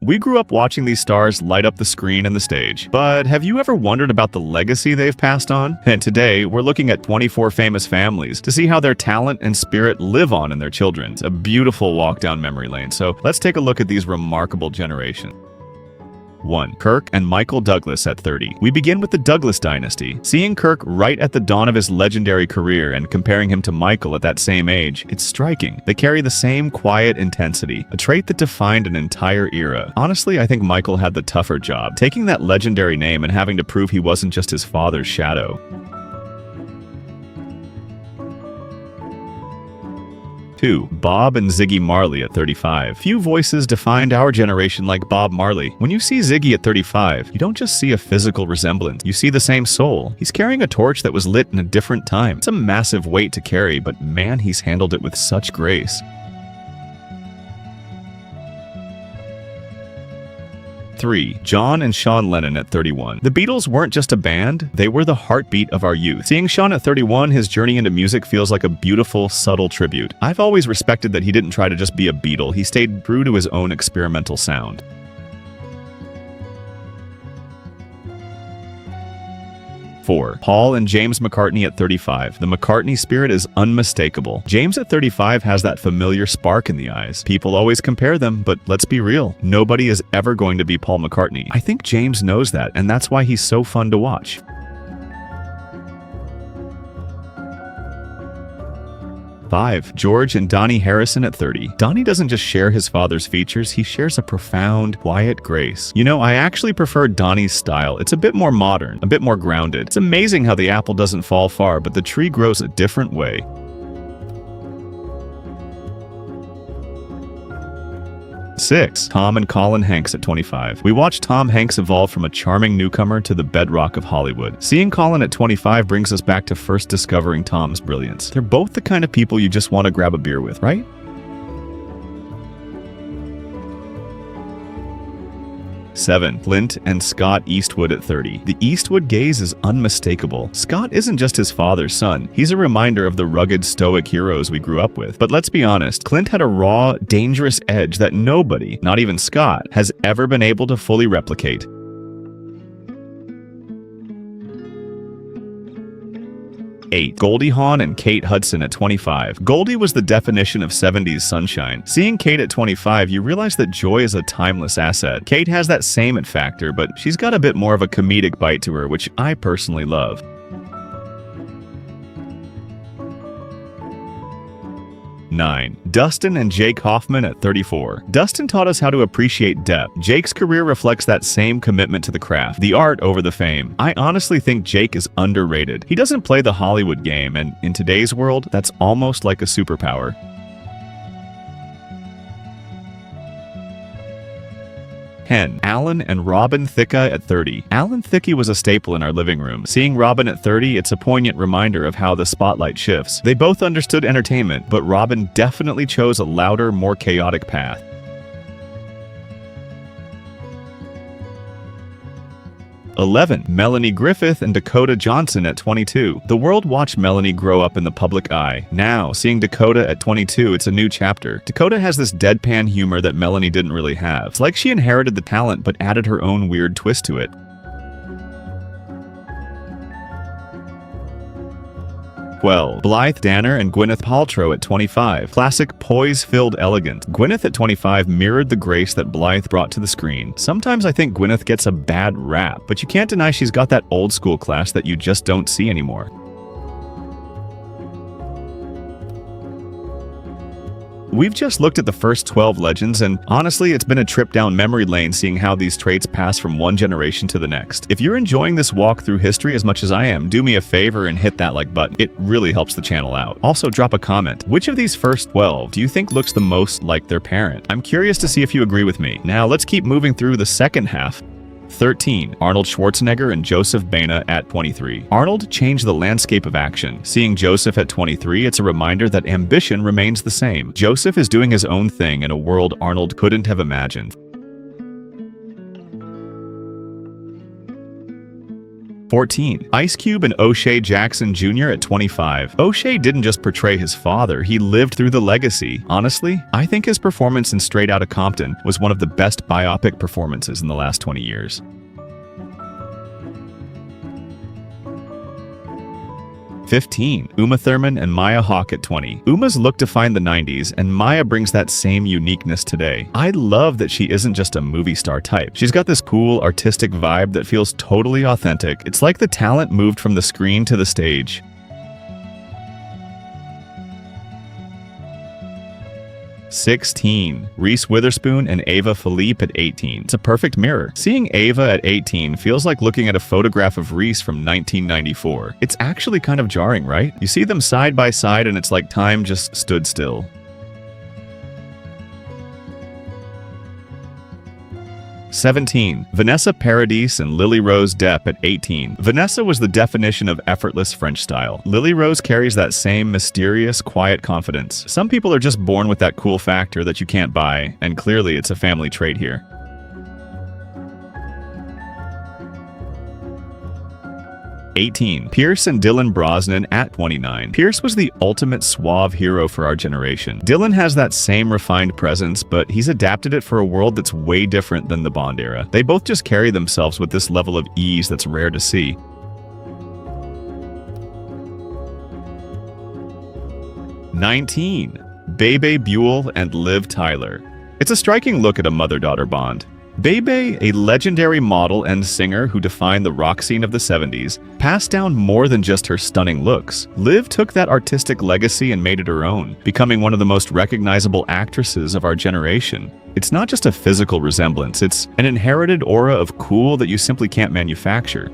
We grew up watching these stars light up the screen and the stage. But have you ever wondered about the legacy they've passed on? And today, we're looking at 24 famous families to see how their talent and spirit live on in their children. It's a beautiful walk down memory lane, so let's take a look at these remarkable generations. 1. Kirk and Michael Douglas at 30. We begin with the Douglas dynasty. Seeing Kirk right at the dawn of his legendary career and comparing him to Michael at that same age, it's striking. They carry the same quiet intensity, a trait that defined an entire era. Honestly, I think Michael had the tougher job, taking that legendary name and having to prove he wasn't just his father's shadow. 2. Bob and Ziggy Marley at 35. Few voices defined our generation like Bob Marley. When you see Ziggy at 35, you don't just see a physical resemblance, you see the same soul. He's carrying a torch that was lit in a different time. It's a massive weight to carry, but man, he's handled it with such grace. 3. John and Sean Lennon at 31. The Beatles weren't just a band, they were the heartbeat of our youth. Seeing Sean at 31, his journey into music feels like a beautiful, subtle tribute. I've always respected that he didn't try to just be a Beatle, he stayed true to his own experimental sound. 4. Paul and James McCartney at 35. The McCartney spirit is unmistakable. James at 35 has that familiar spark in the eyes. People always compare them, but let's be real. Nobody is ever going to be Paul McCartney. I think James knows that, and that's why he's so fun to watch. 5. George and Donnie Harrison at 30. Donnie doesn't just share his father's features, he shares a profound, quiet grace. You know, I actually prefer Donnie's style. It's a bit more modern, a bit more grounded. It's amazing how the apple doesn't fall far, but the tree grows a different way. 6. Tom and Colin Hanks at 25. We watched Tom Hanks evolve from a charming newcomer to the bedrock of Hollywood. Seeing Colin at 25 brings us back to first discovering Tom's brilliance. They're both the kind of people you just want to grab a beer with, right? 7. Clint and Scott Eastwood at 30. The Eastwood gaze is unmistakable. Scott isn't just his father's son, he's a reminder of the rugged, stoic heroes we grew up with. But let's be honest, Clint had a raw, dangerous edge that nobody, not even Scott, has ever been able to fully replicate. 8. Goldie Hawn and Kate Hudson at 25. Goldie was the definition of 70s sunshine. Seeing Kate at 25, you realize that joy is a timeless asset. Kate has that same it factor, but she's got a bit more of a comedic bite to her, which I personally love. 9. Dustin and Jake Hoffman at 34. Dustin taught us how to appreciate depth. Jake's career reflects that same commitment to the craft, the art over the fame. I honestly think Jake is underrated. He doesn't play the Hollywood game, and in today's world, that's almost like a superpower. 10. Alan and Robin Thicke at 30. Alan Thicke was a staple in our living room. Seeing Robin at 30, it's a poignant reminder of how the spotlight shifts. They both understood entertainment, but Robin definitely chose a louder, more chaotic path. 11. Melanie Griffith and Dakota Johnson at 22. The world watched Melanie grow up in the public eye. Now, seeing Dakota at 22, it's a new chapter. Dakota has this deadpan humor that Melanie didn't really have. It's like she inherited the talent but added her own weird twist to it. 12. Blythe Danner and Gwyneth Paltrow at 25. Classic poise-filled elegance. Gwyneth at 25 mirrored the grace that Blythe brought to the screen. Sometimes I think Gwyneth gets a bad rap, but you can't deny she's got that old-school class that you just don't see anymore. We've just looked at the first 12 legends, and honestly, it's been a trip down memory lane seeing how these traits pass from one generation to the next. If you're enjoying this walk through history as much as I am, do me a favor and hit that like button. It really helps the channel out. Also, drop a comment. Which of these first 12 do you think looks the most like their parent? I'm curious to see if you agree with me. Now, let's keep moving through the second half. 13. Arnold Schwarzenegger and Joseph Baena at 23. Arnold changed the landscape of action. Seeing Joseph at 23, it's a reminder that ambition remains the same. Joseph is doing his own thing in a world Arnold couldn't have imagined. 14. Ice Cube and O'Shea Jackson Jr. at 25. O'Shea didn't just portray his father, he lived through the legacy. Honestly, I think his performance in Straight Outta Compton was one of the best biopic performances in the last 20 years. 15. Uma Thurman and Maya Hawke at 20. Uma's look defined the 90s, and Maya brings that same uniqueness today. I love that she isn't just a movie star type. She's got this cool, artistic vibe that feels totally authentic. It's like the talent moved from the screen to the stage. 16. Reese Witherspoon and Ava Philippe at 18. It's a perfect mirror. Seeing Ava at 18 feels like looking at a photograph of Reese from 1994. It's actually kind of jarring, right? You see them side by side and it's like time just stood still. 17. Vanessa Paradis and Lily Rose Depp at 18. Vanessa was the definition of effortless French style. Lily Rose carries that same mysterious, quiet confidence. Some people are just born with that cool factor that you can't buy, and clearly it's a family trait here. 18. Pierce and Dylan Brosnan at 29. Pierce was the ultimate suave hero for our generation. Dylan has that same refined presence, but he's adapted it for a world that's way different than the Bond era. They both just carry themselves with this level of ease that's rare to see. 19. Bebe Buell and Liv Tyler. It's a striking look at a mother-daughter bond. Bebe, a legendary model and singer who defined the rock scene of the 70s, passed down more than just her stunning looks. Liv took that artistic legacy and made it her own, becoming one of the most recognizable actresses of our generation. It's not just a physical resemblance, it's an inherited aura of cool that you simply can't manufacture.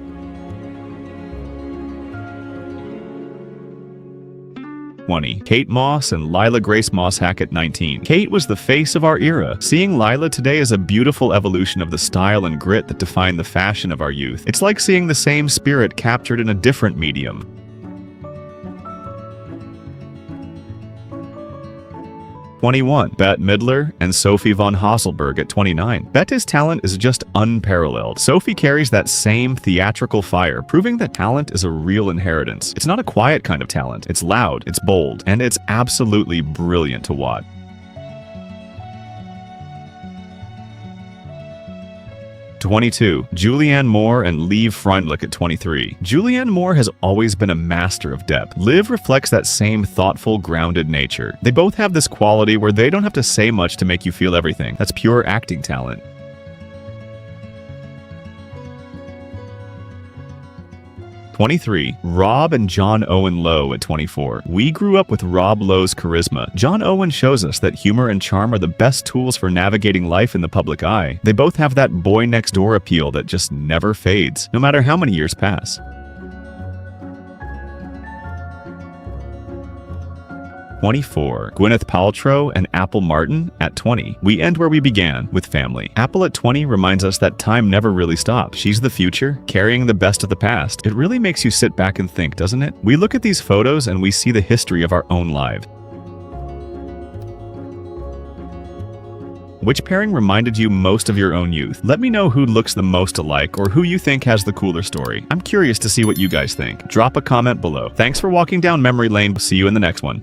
20. Kate Moss and Lila Grace Mossack at 19. Kate was the face of our era. Seeing Lila today is a beautiful evolution of the style and grit that defined the fashion of our youth. It's like seeing the same spirit captured in a different medium. 21. Bette Midler and Sophie von Hasselberg at 29. Bette's talent is just unparalleled. Sophie carries that same theatrical fire, proving that talent is a real inheritance. It's not a quiet kind of talent. It's loud, it's bold, and it's absolutely brilliant to watch. 22. Julianne Moore and Liv Freundlich at 23. Julianne Moore has always been a master of depth. Liv reflects that same thoughtful, grounded nature. They both have this quality where they don't have to say much to make you feel everything. That's pure acting talent. 23. Rob and John Owen Lowe at 24. We grew up with Rob Lowe's charisma. John Owen shows us that humor and charm are the best tools for navigating life in the public eye. They both have that boy-next-door appeal that just never fades, no matter how many years pass. 24. Gwyneth Paltrow and Apple Martin at 20. We end where we began, with family. Apple at 20 reminds us that time never really stops. She's the future, carrying the best of the past. It really makes you sit back and think, doesn't it? We look at these photos and we see the history of our own lives. Which pairing reminded you most of your own youth? Let me know who looks the most alike or who you think has the cooler story. I'm curious to see what you guys think. Drop a comment below. Thanks for walking down memory lane. See you in the next one.